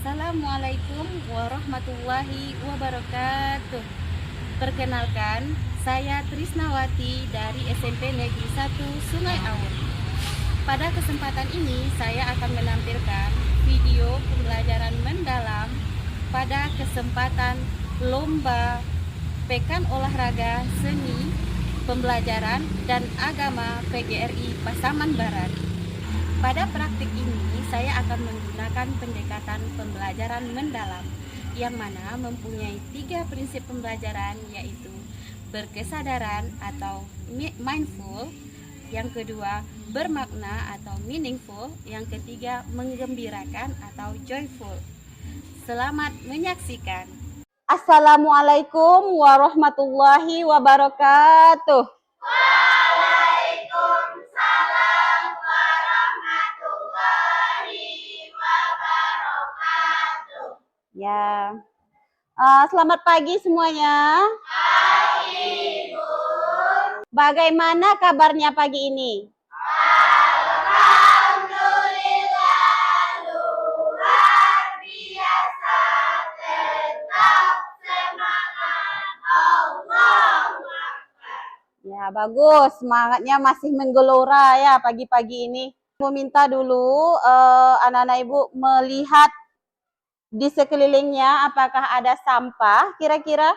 Assalamualaikum warahmatullahi wabarakatuh. Perkenalkan, saya Trisnawati dari SMP Negeri 1 Sungai Aur. Pada kesempatan ini, saya akan menampilkan video pembelajaran mendalam pada kesempatan Lomba Pekan Olahraga Seni, Pembelajaran, dan Agama PGRI Pasaman Barat. Pada praktik ini, saya akan menggunakan pendekatan pembelajaran mendalam, yang mana mempunyai 3 prinsip pembelajaran, yaitu berkesadaran atau mindful, yang kedua bermakna atau meaningful, yang ketiga menggembirakan atau joyful. Selamat menyaksikan. Assalamualaikum warahmatullahi wabarakatuh. Ya, selamat pagi semuanya. Pagi, Bu. Bagaimana kabarnya pagi ini? Alhamdulillah, luar biasa, tetap semangat, Allah. Ya, bagus. Semangatnya masih menggelora ya pagi-pagi ini. Mau minta dulu anak-anak Ibu melihat di sekelilingnya apakah ada sampah kira-kira?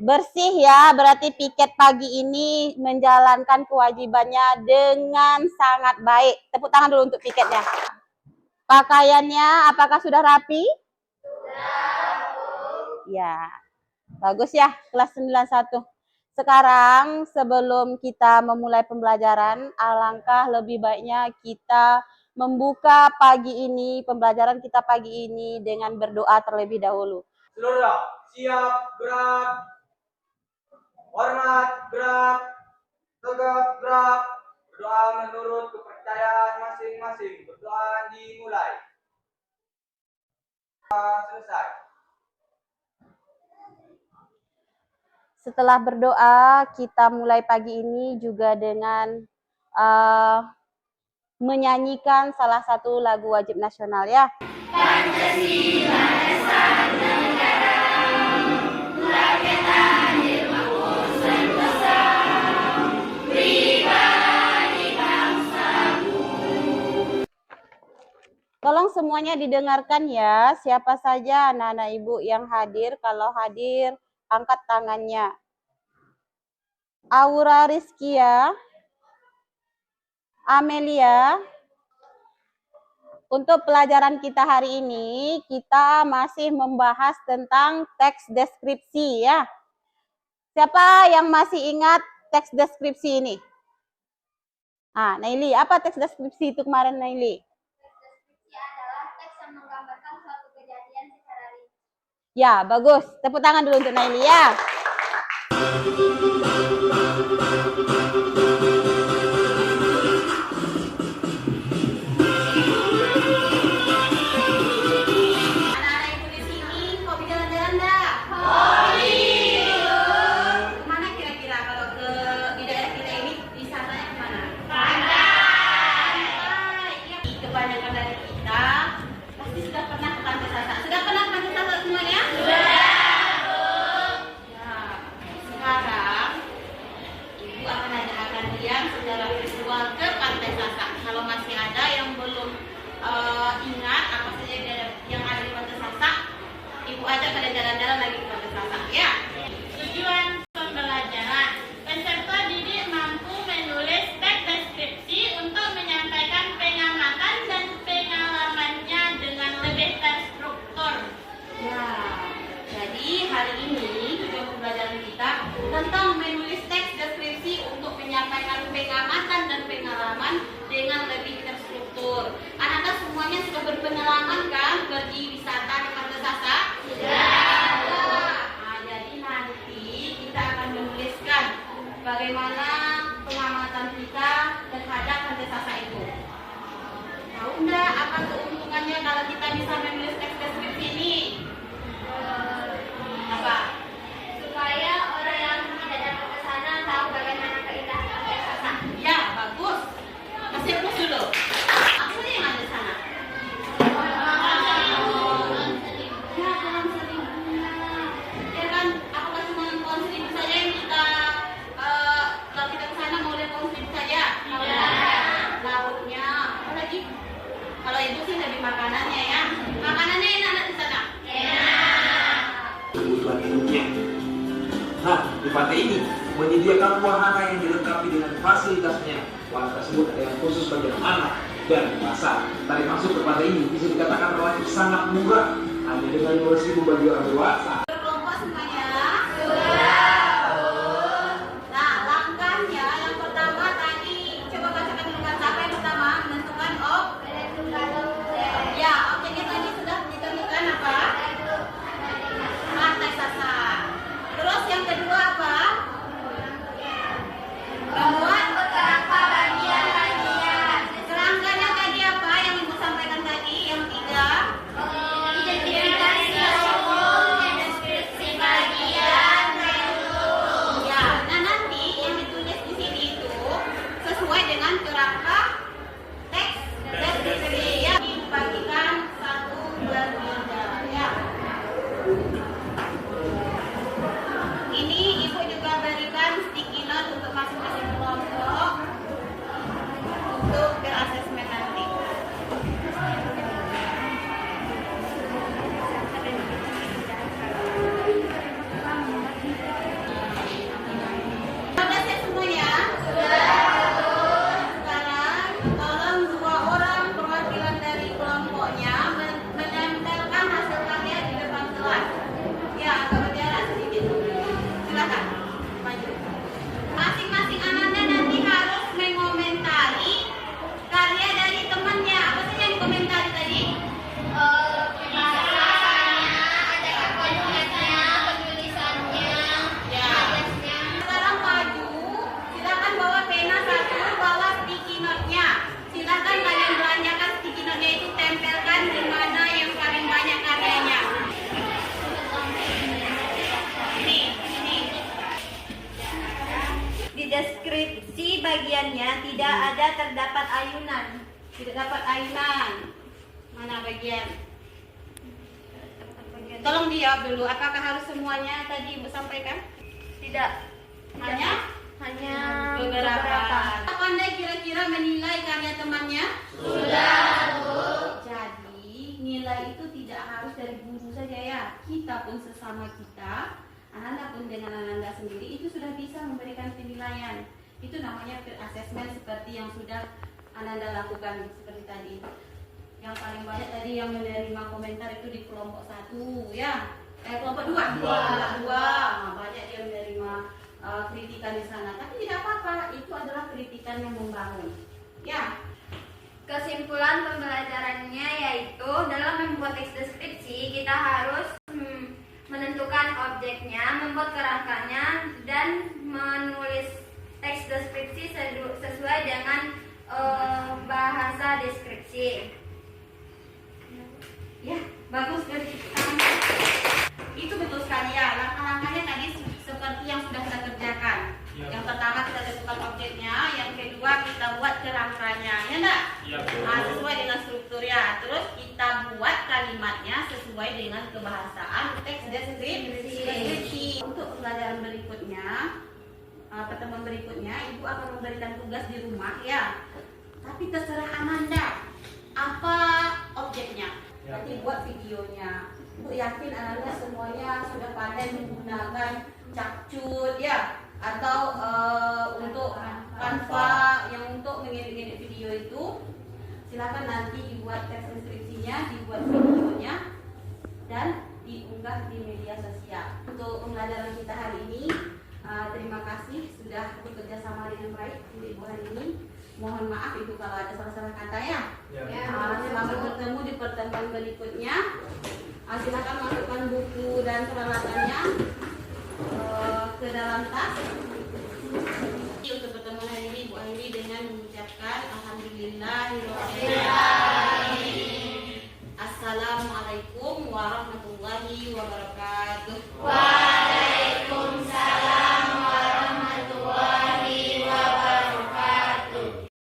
Bersih ya, berarti piket pagi ini menjalankan kewajibannya dengan sangat baik. Tepuk tangan dulu untuk piketnya. Pakaiannya apakah sudah rapi? Ya, bagus ya, kelas 91. Sekarang sebelum kita memulai pembelajaran, alangkah lebih baiknya kita membuka pagi ini, pembelajaran kita pagi ini dengan berdoa terlebih dahulu. Seluruh siap, gerak, hormat, gerak, tegap, gerak, berdoa menurut kepercayaan masing-masing. Berdoa dimulai. Selesai. Setelah berdoa, kita mulai pagi ini juga dengan menyanyikan salah satu lagu wajib nasional ya. Pancasila Esa Negara, Rakyat Dirmahur Sentosa, Pribadi Bangsaku. Tolong semuanya didengarkan ya. Siapa saja anak-anak Ibu yang hadir, kalau hadir angkat tangannya. Aura Rizkia, Amelia. Untuk pelajaran kita hari ini, kita masih membahas tentang teks deskripsi ya. Siapa yang masih ingat teks deskripsi ini? Naili, apa teks deskripsi itu kemarin, Naili? Teks deskripsi adalah teks yang menggambarkan suatu kejadian secara rinci. Ya, bagus. Tepuk tangan dulu untuk Naili ya. Ingat apa saja yang ada di Pantai Sasak, Ibu ajak kalian jalan-jalan lagi ke Pantai Sasak ya. Tujuan pembelajaran, peserta didik mampu menulis teks deskripsi untuk menyampaikan pengamatan dan pengalamannya dengan lebih terstruktur. Ya, jadi hari ini tujuan pembelajaran kita tentang menulis teks deskripsi untuk menyampaikan pengamatan dan pengalaman dengan lebih terstruktur. Anak-anak semuanya sudah berpengalaman kan pergi wisata di Pantai Sasak? Ya. Jadi nanti kita akan menuliskan bagaimana pengamatan kita terhadap Pantai Sasak itu. Tahu enggak apa keuntungannya kalau kita bisa menulis teks deskripsi ini? Apa? Supaya orang yang tidak datang ke sana tahu bagaimana keindahan Pantai Sasak. Ya, bagus. Masih plus dulu. lebih makanannya ya. Makanannya enak nggak di sana? Kebutuhan hidupnya. Nah, di pantai ini menyediakan wahana yang dilengkapi dengan fasilitasnya. Wahana tersebut ada yang khusus bagi anak dan dewasa. Tarif masuk ke pantai ini bisa dikatakan relatif sangat murah, hanya dengan 15.000 bagi orang dewasa. Berkelompok semuanya? Nah, langkahnya yang pertama tadi, coba bacakan dulu kata apa yang pertama? Menentukan ya, objeknya tadi sudah ditentukan apa? Rantai sasar. Terus yang kedua apa? Membuat kerangkanya tadi apa yang Ibu sampaikan tadi? Yang tiga? Ya, nah nanti yang ditulis di sini itu sesuai dengan kerangka teks deskripsi yang dibagikan satu berbeda ya. Ini Ibu juga berikan sticky note untuk masing-masing kelompok untuk berasesmen nanti. Sudah siap semuanya? Sekarang tolong dua orang perwakilan dari kelompoknya menempelkan hasil karya di depan kelas. Ya, agak berjarak sedikit. Silakan maju. Masing-masing anaknya nanti harus mengomentari karya dari temannya. Apa saja yang dikomentari tadi? Ya. Sekarang maju. Silakan bawa pena satu, bawa sticky note-nya. Silakan kalian belanjakan sticky note-nya itu, tempelkan di mana yang paling banyak karyanya. Ini. Di deskripsi bagiannya tidak ada terdapat ayunan. Tidak dapat ayunan. Mana bagian? Tolong dijawab dulu. Apakah harus semuanya tadi Ibu sampaikan? Tidak. Hanya Beberapa. Pandai kira-kira menilai karya temannya? Jadi nilai itu tidak harus dari guru saja ya. Kita pun sesama kita, Ananda pun dengan Ananda sendiri itu sudah bisa memberikan penilaian. Itu namanya assessment seperti yang sudah Ananda lakukan seperti tadi. Yang paling banyak tadi yang menerima komentar itu di kelompok 1 ya. Kelompok 2. Nah, banyak yang menerima kritikan di sana. Tapi tidak apa-apa, itu adalah kritikan yang membangun. Ya. Kesimpulan pembelajarannya yaitu dalam membuat teks deskripsi kita harus menentukan objeknya, membuat kerangkanya, dan menulis teks deskripsi sesuai dengan bahasa deskripsi. Ya, bagus dari itu betul sekali ya. Langkah-langkahnya tadi seperti yang sudah kita kerjakan. Yang pertama kita tentukan objeknya, yang kedua kita buat kerangkanya, ya enggak? Sesuai dengan strukturnya. Terus kita buat kalimatnya sesuai dengan kebahasaan teks deskripsi. Untuk pembelajaran berikutnya, pertemuan berikutnya, Ibu akan memberikan tugas di rumah ya. Tapi terserah Ananda apa objeknya. Nanti buat videonya. Ibu yakin Ananda semuanya sudah pandai menggunakan capcut ya, atau untuk Canva yang untuk mengedit video itu. Silakan nanti dibuat teks deskripsinya, dibuat videonya, dan diunggah di media sosial. Untuk pembelajaran kita hari ini, terima kasih sudah bekerja sama dengan baik untuk Ibu hari ini. Mohon maaf Ibu kalau ada salah-salah kata ya. Selamat bertemu di pertemuan berikutnya. Silakan masukkan buku dan peralatannya ke dalam tas. Untuk pertemuan hari ini Ibu akhiri dengan mengucapkan alhamdulillahirobbilalamin. Assalamualaikum warahmatullahi wabarakatuh.